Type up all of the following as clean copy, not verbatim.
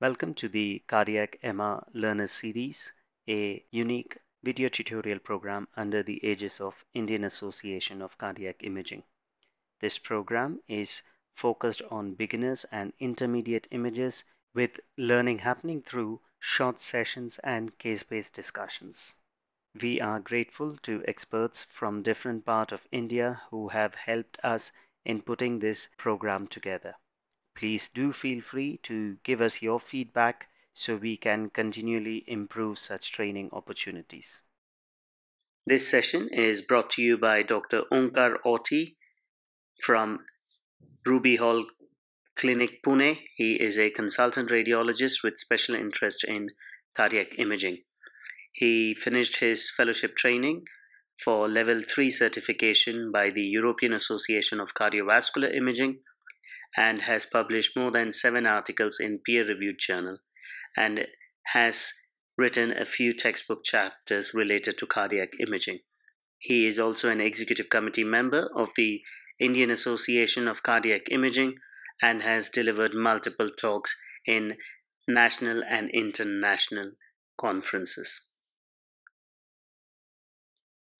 Welcome to the Cardiac EMA Learner Series, a unique video tutorial program under the aegis of Indian Association of Cardiac Imaging. This program is focused on beginners and intermediate images with learning happening through short sessions and case-based discussions. We are grateful to experts from different parts of India who have helped us in putting this program together. Please do feel free to give us your feedback so we can continually improve such training opportunities. This session is brought to you by Dr. Onkar Auti from Ruby Hall Clinic, Pune. He is a consultant radiologist with special interest in cardiac imaging. He finished his fellowship training for Level 3 certification by the European Association of Cardiovascular Imaging and has published more than 7 articles in peer-reviewed journal and has written a few textbook chapters related to cardiac imaging. He is also an executive committee member of the Indian Association of Cardiac Imaging and has delivered multiple talks in national and international conferences.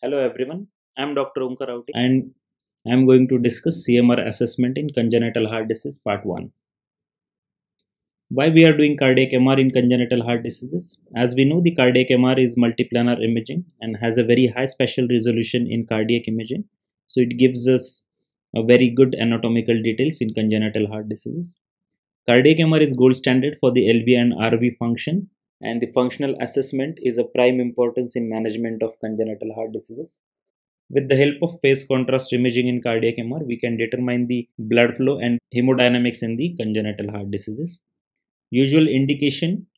Hello everyone, I am Dr. Omkar Auti and I am going to discuss CMR assessment in congenital heart disease part 1. Why we are doing cardiac MR in congenital heart diseases? As we know, the cardiac MR is multiplanar imaging and has a very high spatial resolution in cardiac imaging. So it gives us a very good anatomical details in congenital heart diseases. Cardiac MR is gold standard for the LV and RV function, and the functional assessment is of prime importance in management of congenital heart diseases. With the help of phase contrast imaging in cardiac MR, we can determine the blood flow and hemodynamics in the congenital heart diseases. Usual indication: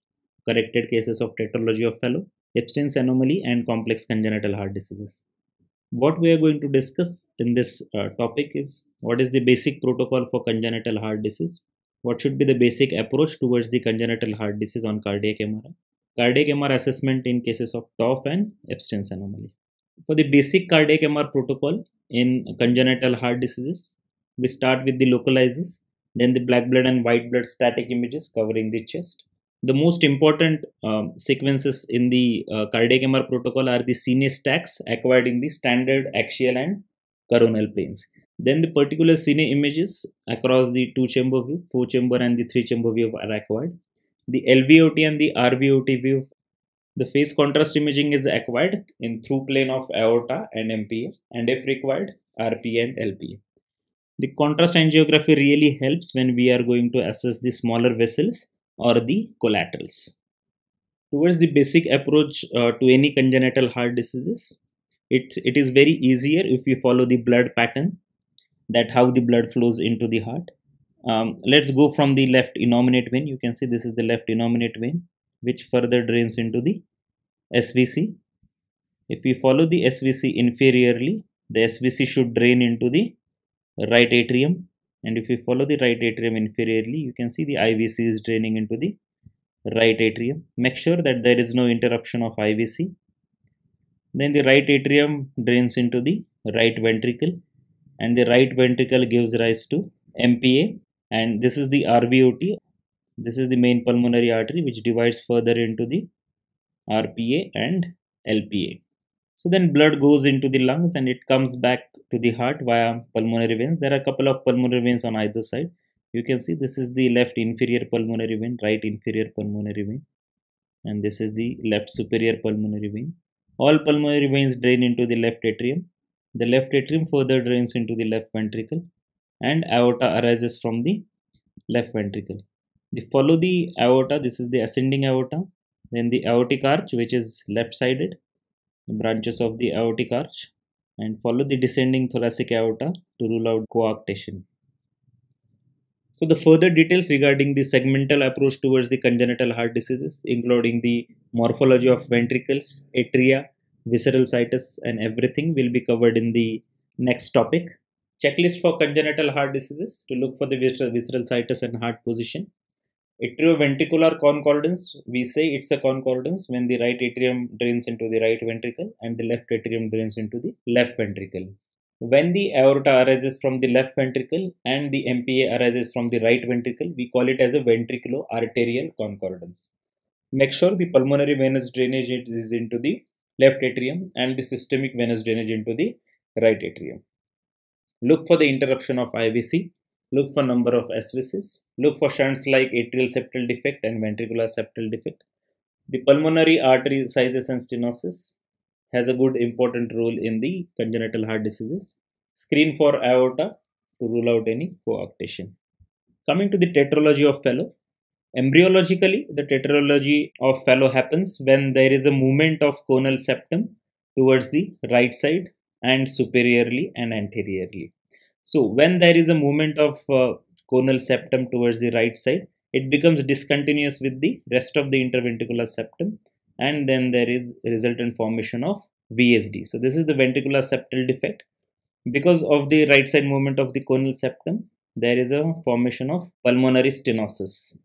corrected cases of tetralogy of Fallot, Ebstein's anomaly, and complex congenital heart diseases. What we are going to discuss in this topic is what is the basic protocol for congenital heart disease, what should be the basic approach towards the congenital heart disease on cardiac MRI, cardiac MR assessment in cases of TOF and Ebstein's anomaly. For the basic cardiac MR protocol in congenital heart diseases, we start with the localizes, then the black blood and white blood static images covering the chest. The most important sequences in the cardiac MR protocol are the cine stacks acquired in the standard axial and coronal planes. Then the particular cine images across the 2-chamber view, 4-chamber and the 3-chamber view are acquired. The LVOT and the RVOT view. The phase contrast imaging is acquired in through plane of aorta and MPA, and if required, RPA and LPA. The contrast angiography really helps when we are going to assess the smaller vessels or the collaterals. Towards the basic approach to any congenital heart diseases, it is very easier if we follow the blood pattern, that how the blood flows into the heart. Let's go from the left innominate vein. You can see this is the left innominate vein, which further drains into the SVC. If we follow the SVC inferiorly, the SVC should drain into the right atrium, and if we follow the right atrium inferiorly, you can see the IVC is draining into the right atrium. Make sure that there is no interruption of IVC. Then the right atrium drains into the right ventricle, and the right ventricle gives rise to MPA, and this is the RVOT. This is the main pulmonary artery which divides further into the RPA and LPA. So then blood goes into the lungs and it comes back to the heart via pulmonary veins. There are a couple of pulmonary veins on either side. You can see this is the left inferior pulmonary vein, right inferior pulmonary vein, and this is the left superior pulmonary vein. All pulmonary veins drain into the left atrium. The left atrium further drains into the left ventricle, and aorta arises from the left ventricle. Follow the aorta. This is the ascending aorta. Then the aortic arch, which is left sided, branches of the aortic arch, and follow the descending thoracic aorta to rule out coarctation. So the further details regarding the segmental approach towards the congenital heart diseases, including the morphology of ventricles, atria, visceral situs, and everything, will be covered in the next topic. Checklist for congenital heart diseases to look for the visceral situs and heart position. Atrioventricular concordance, we say it's a concordance when the right atrium drains into the right ventricle and the left atrium drains into the left ventricle. When the aorta arises from the left ventricle and the MPA arises from the right ventricle, we call it as a ventriculo-arterial concordance. Make sure the pulmonary venous drainage is into the left atrium and the systemic venous drainage into the right atrium. Look for the interruption of IVC. Look for number of SVCs. Look for shunts like atrial septal defect and ventricular septal defect. The pulmonary artery sizes and stenosis has a good important role in the congenital heart diseases. Screen for aorta to rule out any coarctation. Coming to the tetralogy of Fallot. Embryologically, the tetralogy of Fallot happens when there is a movement of conal septum towards the right side and superiorly and anteriorly. So, when there is a movement of conal septum towards the right side, it becomes discontinuous with the rest of the interventricular septum, and then there is a resultant formation of VSD. So, this is the ventricular septal defect. Because of the right side movement of the conal septum, there is a formation of pulmonary stenosis.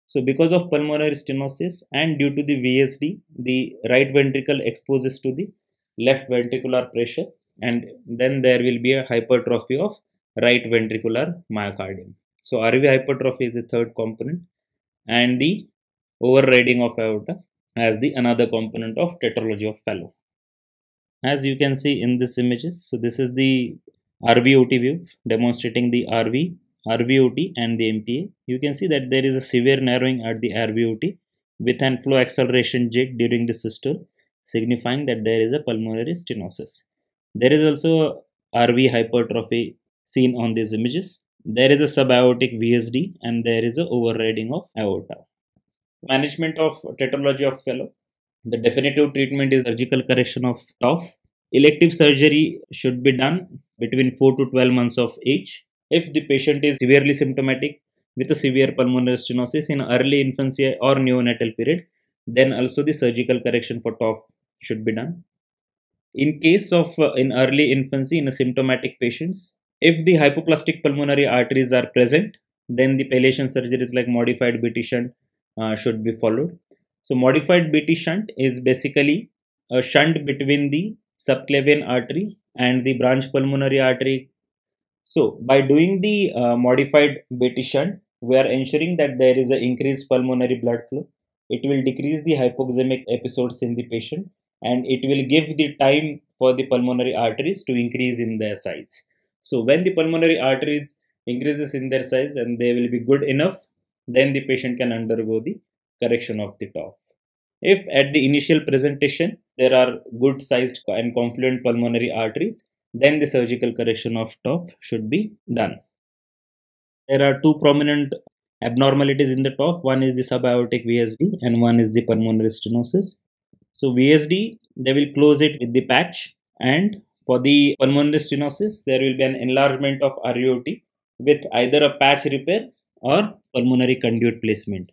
So, because of pulmonary stenosis and due to the VSD, the right ventricle exposes to the left ventricular pressure, and then there will be a hypertrophy of right ventricular myocardium. So, RV hypertrophy is the third component, and the overriding of aorta as the another component of tetralogy of Fallot. As you can see in these images, so this is the RVOT view demonstrating the RVOT and the MPA. You can see that there is a severe narrowing at the RVOT with an flow acceleration jet during the systole, signifying that there is a pulmonary stenosis. There is also RV hypertrophy seen on these images. There is a subaortic VSD and there is a overriding of aorta. Management of tetralogy of Fallot. The definitive treatment is surgical correction of TOF. Elective surgery should be done between 4 to 12 months of age. If the patient is severely symptomatic with a severe pulmonary stenosis in early infancy or neonatal period, then also the surgical correction for TOF should be done. In case of in early infancy in a symptomatic patients, if the hypoplastic pulmonary arteries are present, then the palliation surgeries like modified BT shunt should be followed. So, modified BT shunt is basically a shunt between the subclavian artery and the branch pulmonary artery. So, by doing the modified BT shunt, we are ensuring that there is an increased pulmonary blood flow. It will decrease the hypoxemic episodes in the patient, and it will give the time for the pulmonary arteries to increase in their size. So, when the pulmonary arteries increases in their size and they will be good enough, then the patient can undergo the correction of the TOF. If at the initial presentation there are good sized and confluent pulmonary arteries, then the surgical correction of TOF should be done. There are two prominent abnormalities in the TOF. One is the subaortic VSD and one is the pulmonary stenosis. So VSD, they will close it with the patch, and for the pulmonary stenosis, there will be an enlargement of RVOT with either a patch repair or pulmonary conduit placement.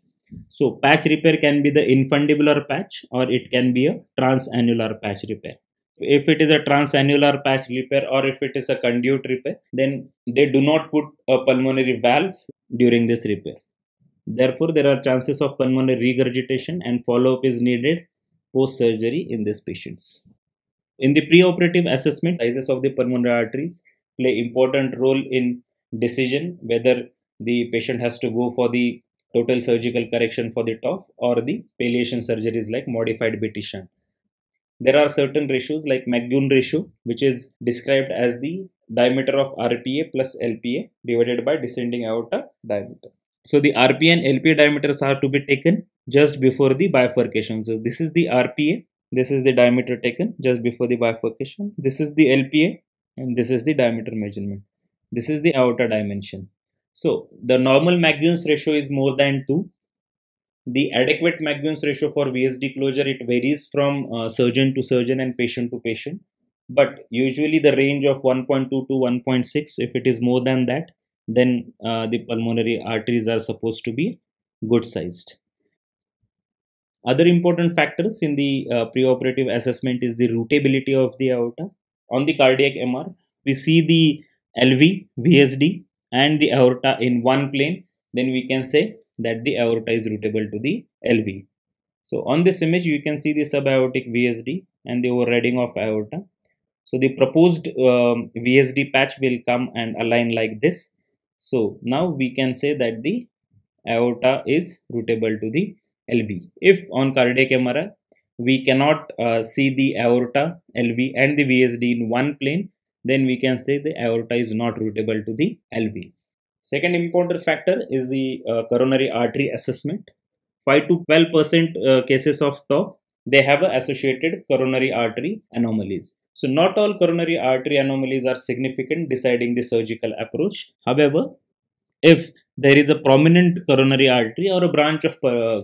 So patch repair can be the infundibular patch or it can be a transannular patch repair. If it is a transannular patch repair or if it is a conduit repair, then they do not put a pulmonary valve during this repair. Therefore, there are chances of pulmonary regurgitation and follow-up is needed post-surgery in these patients. In the preoperative assessment, sizes of the pulmonary arteries play important role in decision whether the patient has to go for the total surgical correction for the TOF or the palliation surgeries like modified BT shunt. There are certain ratios like McGoon ratio, which is described as the diameter of RPA plus LPA divided by descending aorta diameter. So the RPA and LPA diameters are to be taken just before the bifurcation. So this is the RPA, this is the diameter taken just before the bifurcation. This is the LPA and this is the diameter measurement. This is the aorta dimension. So the normal McGoon's ratio is more than 2. The adequate McGoon's ratio for VSD closure, it varies from surgeon to surgeon and patient to patient. But usually the range of 1.2 to 1.6, if it is more than that, then the pulmonary arteries are supposed to be good sized. Other important factors in the preoperative assessment is the rootability of the aorta. On the cardiac MR, we see the LV, VSD and the aorta in one plane, then we can say that the aorta is rootable to the LV. So on this image, you can see the subaortic VSD and the overriding of aorta. So the proposed VSD patch will come and align like this. So now we can say that the aorta is routable to the LV. If on cardiac MRI we cannot see the aorta, LV and the VSD in one plane, then we can say the aorta is not routable to the LV. Second important factor is the coronary artery assessment. 5 to 12% cases of TAU, they have associated coronary artery anomalies. So not all coronary artery anomalies are significant deciding the surgical approach. However, if there is a prominent coronary artery or a branch of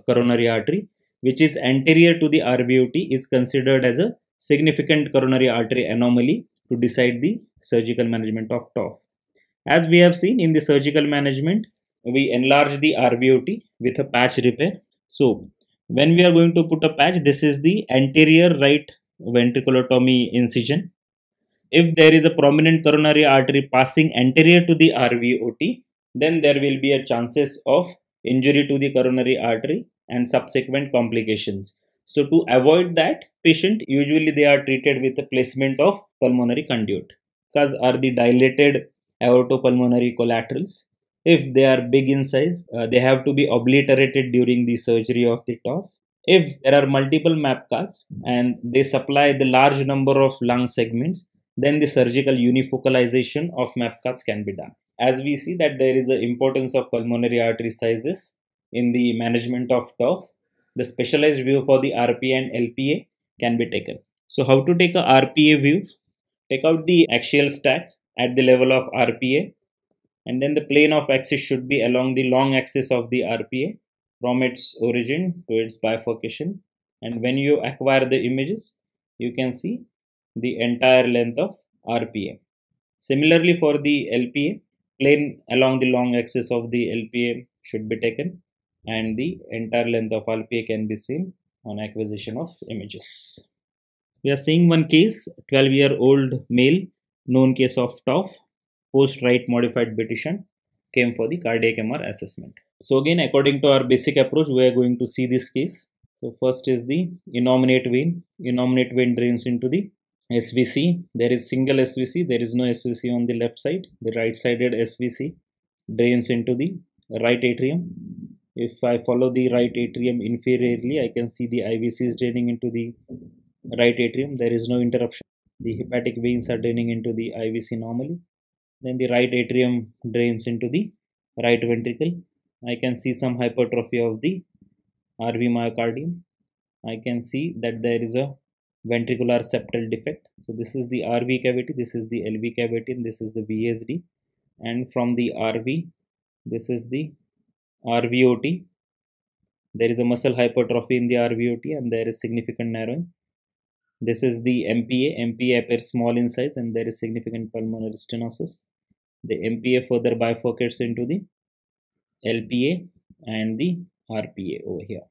coronary artery which is anterior to the RVOT is considered as a significant coronary artery anomaly to decide the surgical management of TAU. As we have seen in the surgical management, we enlarge the RVOT with a patch repair. So when we are going to put a patch, this is the anterior right ventriculotomy incision. If there is a prominent coronary artery passing anterior to the RVOT, then there will be a chances of injury to the coronary artery and subsequent complications. So to avoid that, patient usually they are treated with the placement of pulmonary conduit. Because are the dilated aortopulmonary collaterals. If they are big in size, they have to be obliterated during the surgery of the TAU. If there are multiple MAPCAs and they supply the large number of lung segments, then the surgical unifocalization of MAPCAs can be done. As we see that there is an importance of pulmonary artery sizes in the management of TAU, the specialized view for the RPA and LPA can be taken. So how to take a RPA view? Take out the axial stack at the level of RPA, and then the plane of axis should be along the long axis of the RPA from its origin to its bifurcation. And when you acquire the images, you can see the entire length of RPA. Similarly, for the LPA, plane along the long axis of the LPA should be taken, and the entire length of LPA can be seen on acquisition of images. We are seeing one case, 12-year-old male, known case of TAU, post right modified petition, came for the cardiac MR assessment. So again, according to our basic approach, we are going to see this case. So first is the innominate vein. Innominate vein drains into the SVC. There is single SVC. There is no SVC on the left side. The right-sided SVC drains into the right atrium. If I follow the right atrium inferiorly, I can see the IVC is draining into the right atrium. There is no interruption. The hepatic veins are draining into the IVC normally. Then the right atrium drains into the right ventricle. I can see some hypertrophy of the RV myocardium. I can see that there is a ventricular septal defect. So this is the RV cavity, this is the LV cavity, and this is the VSD. And from the RV, this is the RVOT. There is a muscle hypertrophy in the RVOT and there is significant narrowing. This is the MPA. MPA appears small in size and there is significant pulmonary stenosis. The MPA further bifurcates into the LPA and the RPA over here.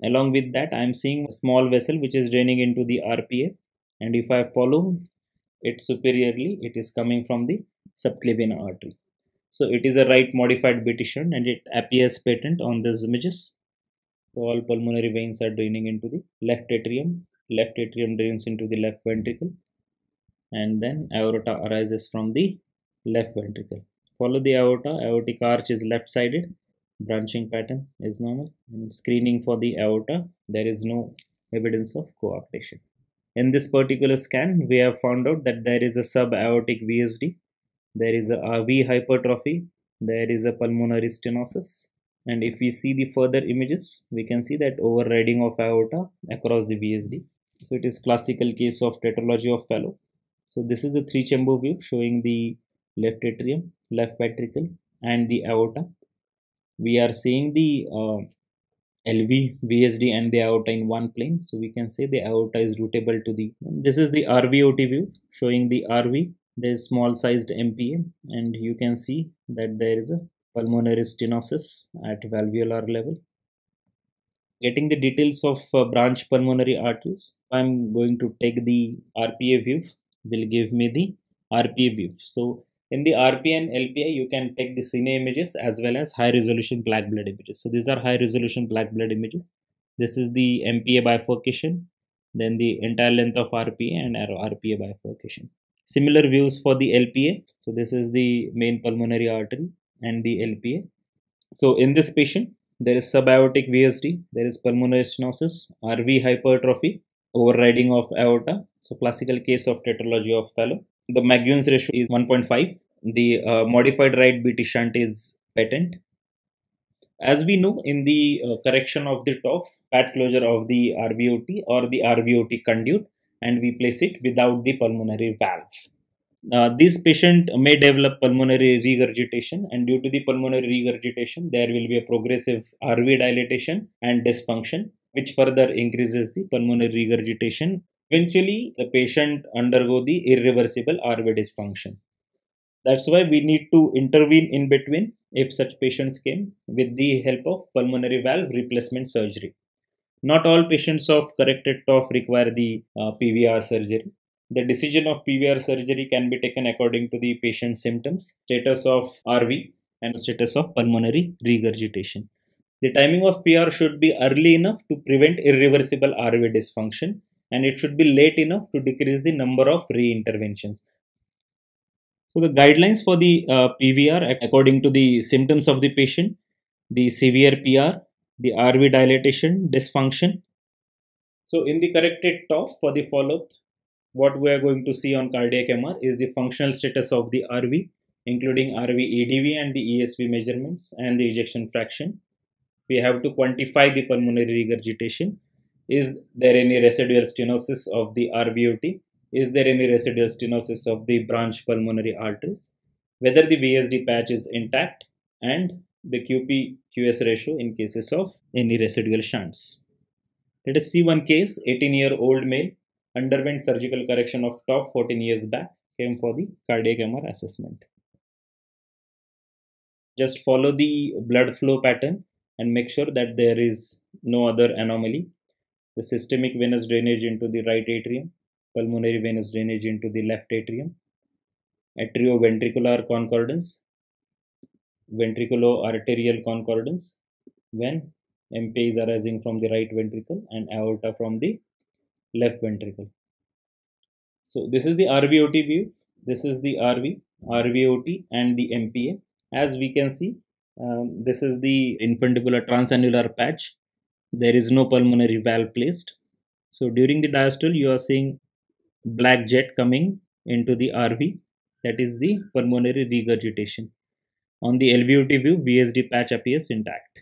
Along with that, I am seeing a small vessel which is draining into the RPA, and if I follow it superiorly, it is coming from the subclavian artery. So it is a right modified petition and it appears patent on these images. So all pulmonary veins are draining into the left atrium. Left atrium drains into the left ventricle, and then aorta arises from the left ventricle. Follow the aorta. Aortic arch is left sided. Branching pattern is normal. And screening for the aorta, there is no evidence of coarctation. In this particular scan, we have found out that there is a subaortic VSD, there is a V hypertrophy, there is a pulmonary stenosis, and if we see the further images, we can see that overriding of aorta across the VSD. So it is classical case of tetralogy of Fallot. So this is the three-chamber view showing the left atrium, left ventricle, and the aorta. We are seeing the LV, VSD, and the aorta in one plane. So we can say the aorta is routable to the. This is the RVOT view showing the RV. There is small sized MPA, and you can see that there is a pulmonary stenosis at valvular level. Getting the details of branch pulmonary arteries, I'm going to take the RPA view, will give me the RPA view. So in the RPA and LPA, you can take the cine images as well as high resolution black blood images. So these are high resolution black blood images. This is the MPA bifurcation. then the entire length of RPA and RPA bifurcation. Similar views for the LPA. So this is the main pulmonary artery and the LPA. So in this patient, there is subaortic VSD, there is pulmonary stenosis, RV hypertrophy, overriding of aorta. So classical case of tetralogy of Fallot. The McGuinn's ratio is 1.5. The modified right BT shunt is patent. As we know, in the correction of the TOF, patch closure of the RVOT or the RVOT conduit, and we place it without the pulmonary valve. This patient may develop pulmonary regurgitation, and due to the pulmonary regurgitation, there will be a progressive RV dilatation and dysfunction, which further increases the pulmonary regurgitation. Eventually, the patient undergo the irreversible RV dysfunction. That's why we need to intervene in between if such patients came with the help of pulmonary valve replacement surgery. Not all patients of corrected TOF require the PVR surgery. The decision of PVR surgery can be taken according to the patient's symptoms, status of RV, and status of pulmonary regurgitation. The timing of PR should be early enough to prevent irreversible RV dysfunction, and it should be late enough to decrease the number of re-interventions. So the guidelines for the PVR according to the symptoms of the patient, the severe PR, the RV dilatation, dysfunction. So in the corrected TOF for the follow-up, what we are going to see on cardiac MR is the functional status of the RV, including RV EDV and the ESV measurements and the ejection fraction. We have to quantify the pulmonary regurgitation. Is there any residual stenosis of the RVOT? Is there any residual stenosis of the branch pulmonary arteries? Whether the VSD patch is intact, and the QP-QS ratio in cases of any residual shunts. Let us see one case. 18-year-old male underwent surgical correction of TOF 14 years back, came for the cardiac MR assessment. Just follow the blood flow pattern and make sure that there is no other anomaly. The systemic venous drainage into the right atrium, pulmonary venous drainage into the left atrium, atrioventricular concordance, ventriculo-arterial concordance when MPA is arising from the right ventricle and aorta from the left ventricle. So this is the RVOT view. This is the RV, RVOT and the MPA. As we can see, this is the infundibular transannular patch. There is no pulmonary valve placed. So during the diastole, you are seeing black jet coming into the RV. That is the pulmonary regurgitation. On the LVOT view, VSD patch appears intact.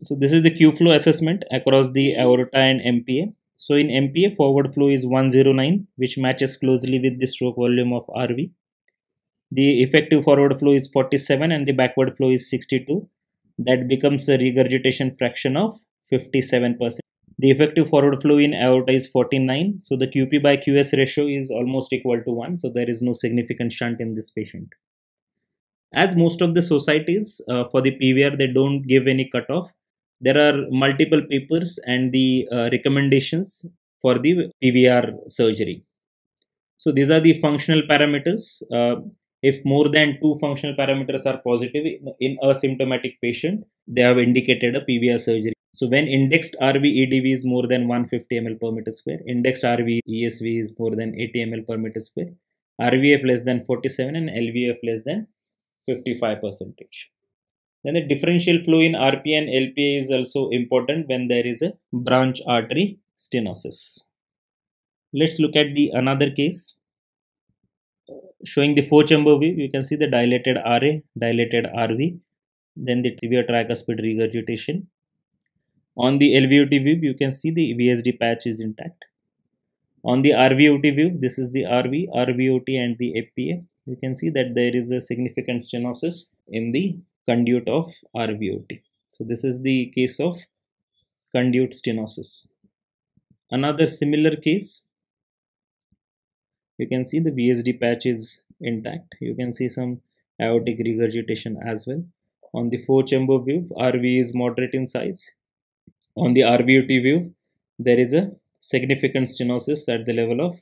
So this is the Q flow assessment across the aorta and MPA. So in MPA, forward flow is 109, which matches closely with the stroke volume of RV. The effective forward flow is 47 and the backward flow is 62. That becomes a regurgitation fraction of 57%. The effective forward flow in aorta is 49. So the QP by QS ratio is almost equal to 1. So there is no significant shunt in this patient. As most of the societies for the PVR, they don't give any cutoff. There are multiple papers and the recommendations for the PVR surgery. So these are the functional parameters. If more than 2 functional parameters are positive in a symptomatic patient, they have indicated a PVR surgery. So when indexed RV EDV is more than 150 ml per meter square, indexed RV ESV is more than 80 ml per meter square, RVF less than 47 and LVF less than 55%. Then the differential flow in RPA and LPA is also important when there is a branch artery stenosis. Let's look at the another case. Showing the 4-chamber view, you can see the dilated RA, dilated RV, then the severe tricuspid regurgitation. On the LVOT view, you can see the VSD patch is intact. On the RVOT view, this is the RV, RVOT and the FPA. You can see that there is a significant stenosis in the conduit of RVOT. So this is the case of conduit stenosis. Another similar case, you can see the VSD patch is intact. You can see some aortic regurgitation as well. On the 4-chamber view, RV is moderate in size. On the RVOT view, there is a significant stenosis at the level of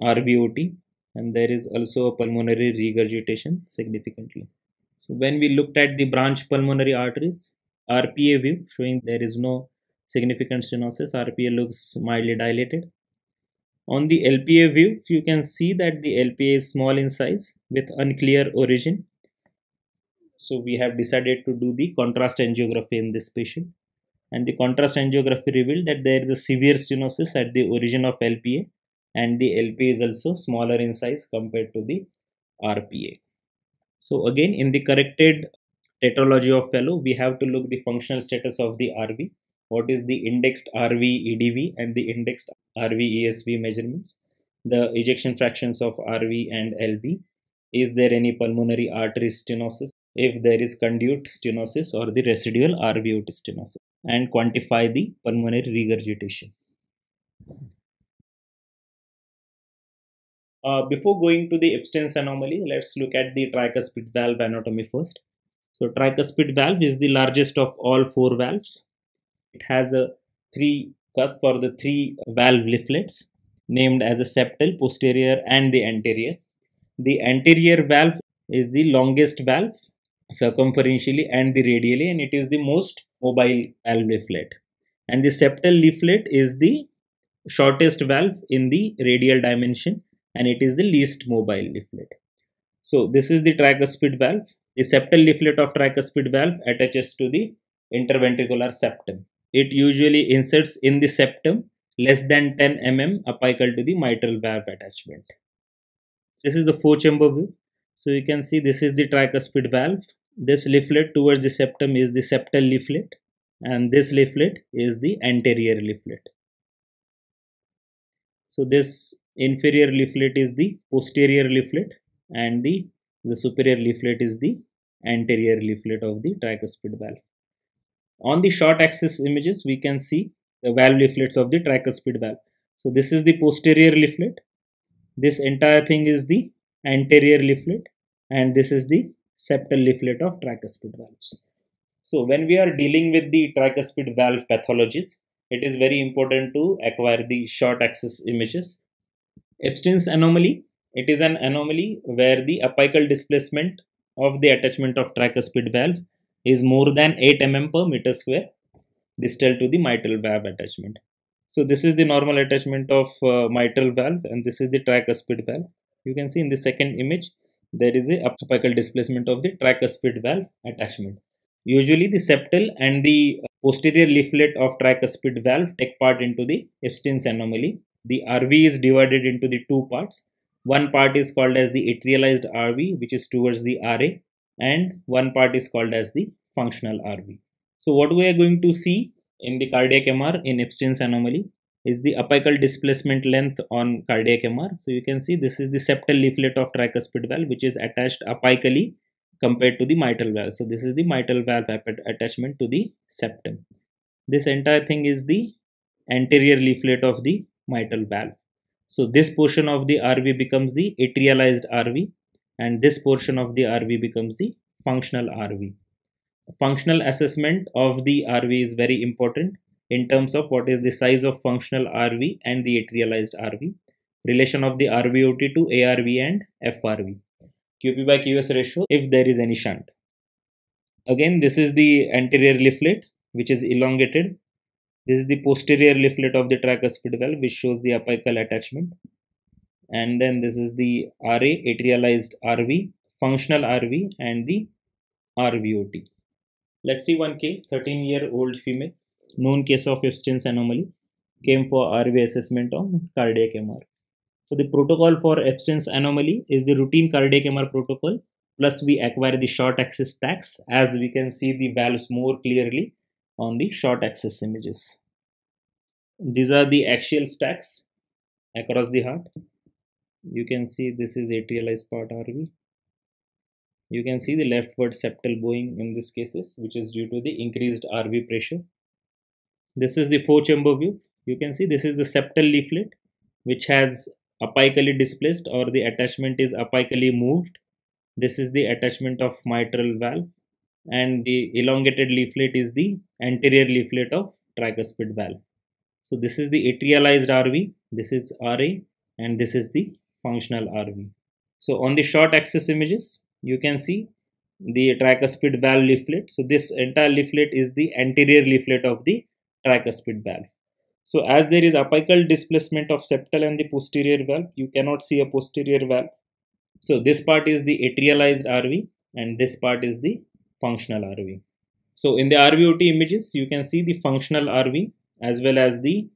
RVOT, and there is also a pulmonary regurgitation significantly. So when we looked at the branch pulmonary arteries, RPA view showing there is no significant stenosis. RPA looks mildly dilated. On the LPA view, you can see that the LPA is small in size with unclear origin. So we have decided to do the contrast angiography in this patient. And the contrast angiography revealed that there is a severe stenosis at the origin of LPA, and the LPA is also smaller in size compared to the RPA. So again, in the corrected tetralogy of fellow, we have to look the functional status of the RV. What is the indexed RV EDV and the indexed RV ESV measurements? The ejection fractions of RV and LV. Is there any pulmonary artery stenosis? If there is conduit stenosis or the residual RVOT stenosis, and quantify the pulmonary regurgitation. Before going to the Ebstein's anomaly, let's look at the tricuspid valve anatomy first. So tricuspid valve is the largest of all four valves. It has a three cusp or the three valve leaflets named as a septal, posterior and the anterior. The anterior valve is the longest valve circumferentially and the radially, and it is the most mobile valve leaflet. And the septal leaflet is the shortest valve in the radial dimension, and it is the least mobile leaflet. So this is the tricuspid valve. The septal leaflet of tricuspid valve attaches to the interventricular septum. It usually inserts in the septum less than 10 mm apical to the mitral valve attachment. This is the four-chamber view. So you can see this is the tricuspid valve. This leaflet towards the septum is the septal leaflet, and this leaflet is the anterior leaflet. So this inferior leaflet is the posterior leaflet, and the superior leaflet is the anterior leaflet of the tricuspid valve. On the short axis images, we can see the valve leaflets of the tricuspid valve. So this is the posterior leaflet. This entire thing is the anterior leaflet, and this is the septal leaflet of tricuspid valves. So when we are dealing with the tricuspid valve pathologies, it is very important to acquire the short axis images. Ebstein's anomaly. It is an anomaly where the apical displacement of the attachment of tricuspid valve is more than 8 mm per meter square distal to the mitral valve attachment. So this is the normal attachment of mitral valve, and this is the tricuspid valve. You can see in the second image there is a apical displacement of the tricuspid valve attachment. Usually the septal and the posterior leaflet of tricuspid valve take part into the Ebstein's anomaly. The RV is divided into the two parts. One part is called as the atrialized RV, which is towards the RA, and one part is called as the functional RV. So what we are going to see in the cardiac MR in Ebstein's anomaly is the apical displacement length on cardiac MR. So you can see this is the septal leaflet of tricuspid valve, which is attached apically compared to the mitral valve. So this is the mitral valve attachment to the septum. This entire thing is the anterior leaflet of the mitral valve. So this portion of the RV becomes the atrialized RV, and this portion of the RV becomes the functional RV. Functional assessment of the RV is very important in terms of what is the size of functional RV and the atrialized RV, relation of the RVOT to ARV and FRV, QP by QS ratio if there is any shunt. Again, this is the anterior leaflet which is elongated. This is the posterior leaflet of the tricuspid valve, which shows the apical attachment. And then this is the RA, atrialized RV, functional RV, and the RVOT. Let's see one case. 13-year-old female, known case of Ebstein's anomaly, came for RV assessment on cardiac MR. So the protocol for Ebstein's anomaly is the routine cardiac MR protocol, plus we acquire the short axis stacks, as we can see the valves more clearly on the short axis images. These are the axial stacks across the heart. You can see this is atrialized part RV. You can see the leftward septal bowing in these cases, which is due to the increased RV pressure. This is the four-chamber view. You can see this is the septal leaflet, which has apically displaced, or the attachment is apically moved. This is the attachment of mitral valve, and the elongated leaflet is the anterior leaflet of tricuspid valve. So this is the atrialized RV, this is RA, and this is the functional RV. So on the short axis images, you can see the tricuspid valve leaflet. So this entire leaflet is the anterior leaflet of the tricuspid valve. So as there is apical displacement of septal and the posterior valve, you cannot see a posterior valve. So this part is the atrialized RV and this part is the functional RV. So in the RVOT images, you can see the functional RV as well as the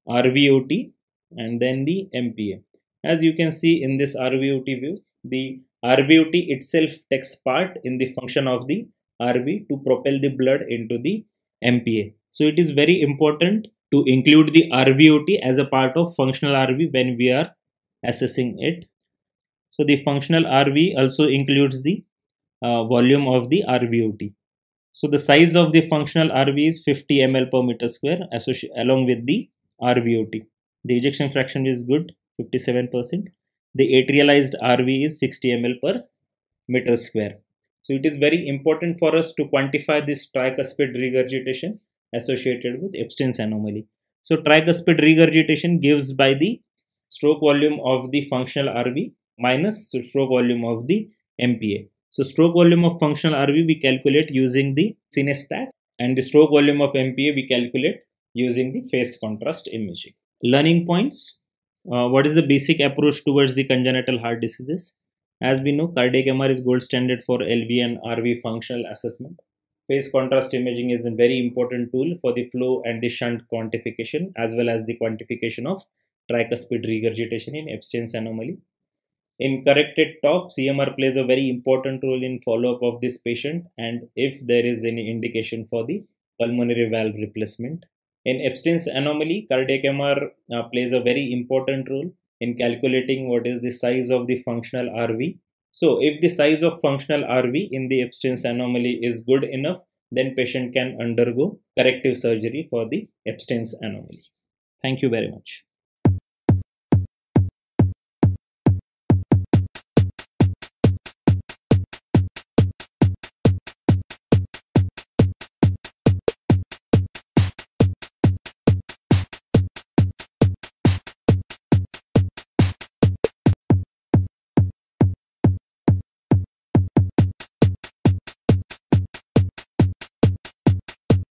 RVOT and then the MPA. As you can see in this RVOT view, the RVOT itself takes part in the function of the RV to propel the blood into the MPA. So it is very important to include the RVOT as a part of functional RV when we are assessing it. So the functional RV also includes the volume of the RVOT. So the size of the functional RV is 50 ml per meter square along with the RVOT. The ejection fraction is good, 57%. The atrialized RV is 60 ml per meter square. So it is very important for us to quantify this tricuspid regurgitation associated with Ebstein's anomaly. So tricuspid regurgitation gives by the stroke volume of the functional RV minus stroke volume of the MPA. So stroke volume of functional RV we calculate using the CineStat, and the stroke volume of MPA we calculate using the phase contrast imaging. Learning points. What is the basic approach towards the congenital heart diseases? As we know, cardiac MR is gold standard for LV and RV functional assessment. Phase contrast imaging is a very important tool for the flow and the shunt quantification as well as the quantification of tricuspid regurgitation in Ebstein's anomaly. In corrected TOF, CMR plays a very important role in follow-up of this patient and if there is any indication for the pulmonary valve replacement. In Ebstein's anomaly, cardiac MR plays a very important role in calculating what is the size of the functional RV. So if the size of functional RV in the Ebstein's anomaly is good enough, then patient can undergo corrective surgery for the Ebstein's anomaly. Thank you very much.